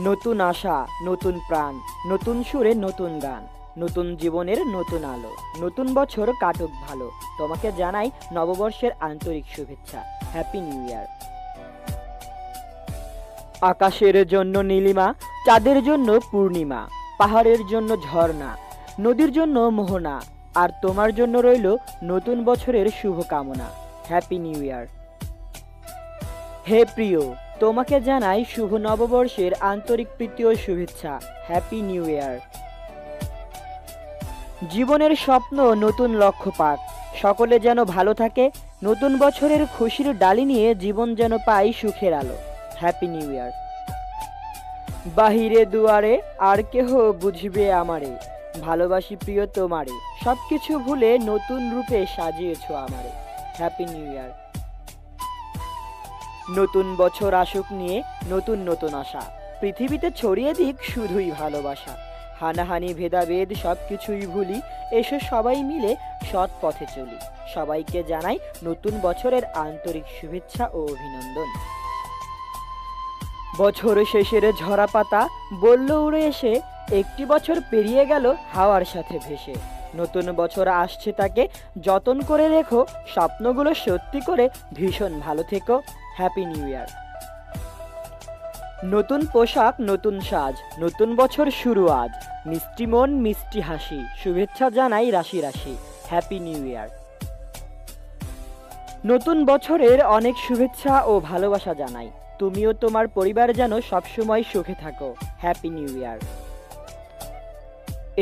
নতুন আশা, নতুন প্রাণ, নতুন সুরে নতুন গান, নতুন জীবনের নতুন আলো, নতুন বছর কাটুক ভালো। তোমাকে জানাই নববর্ষের আন্তরিক শুভেচ্ছা। Happy new year. আকাশের জন্য নীলিমা, চাঁদের জন্য পূর্ণিমা, পাহাড়ের জন্য ঝর্ণা, নদীর জন্য মোহনা, আর তোমার জন্য রইল নতুন বছরের শুভকামনা। Happy new year. হে প্রিয়, তোমাকে জানাই শুভ নববর্ষের আন্তরিক প্রীতি ও শুভেচ্ছা। Happy new year. জীবনের স্বপ্ন নতুন লক্ষ্য পাক, সকলে যেন ভালো থাকে, নতুন বছরের খুশির ডালি নিয়ে জীবন যেন পাই সুখের আলো। Happy new year. বাহিরে দুয়ারে আর কেহ বুঝবে আমারে, ভালোবাসি প্রিয় তোমারে, সবকিছু ভুলে নতুন রূপে সাজিয়েছো আমারে। Happy new year. নতুন বছর আসুক নিয়ে নতুন নতুন আশা, পৃথিবীতে ছড়িয়ে দিক শুধুই ভালোবাসা। হানাহানি ভেদাভেদ সবকিছুই ভুলি, এসো সবাই মিলে সৎ পথে চলি। সবাইকে জানাই নতুন বছরের আন্তরিক শুভেচ্ছা ও অভিনন্দন। বছর শেষের ঝরা পাতা বলল উড়ে এসে, একটি বছর পেরিয়ে গেল হাওয়ার সাথে ভেসে। নতুন বছর আসছে তাকে যতন করে রেখো, স্বপ্নগুলো সত্যি করে ভীষণ ভালো থেকো। Happy new year. নতুন পোশাক নতুন সাজ, নতুন বছর শুরু আজ, মিষ্টি মন মিষ্টি হাসি, শুভেচ্ছা জানাই রাশি রাশি। Happy new year. নতুন বছরের অনেক শুভেচ্ছা ও ভালোবাসা জানাই, তুমিও তোমার পরিবার যেন সবসময় সুখে থাকো। Happy new year.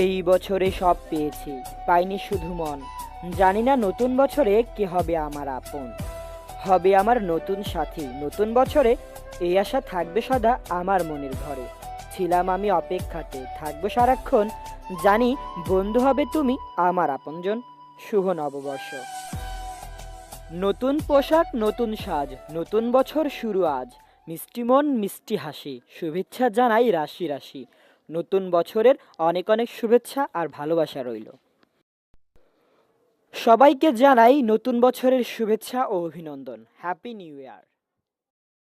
এই বছরে সব পেয়েছি, পাইনি শুধু মন, জানি না নতুন বছরে কে হবে আমার আপন, হবে আমার নতুন সাথী নতুন বছরে, এই আশা থাকবে সদা আমার মনের ঘরে। ছিলাম আমি অপেক্ষাতে, থাকবো সারাক্ষণ, জানি বন্ধু হবে তুমি আমার আপনজন। শুভ নববর্ষ। নতুন পোশাক নতুন সাজ, নতুন বছর শুরু আজ, মিষ্টি মন মিষ্টি হাসি, শুভেচ্ছা জানাই রাশি রাশি। নতুন বছরের অনেক অনেক শুভেচ্ছা আর ভালোবাসা রইল। সবাইকে জানাই নতুন বছরের শুভেচ্ছা ও অভিনন্দন। Happy new year.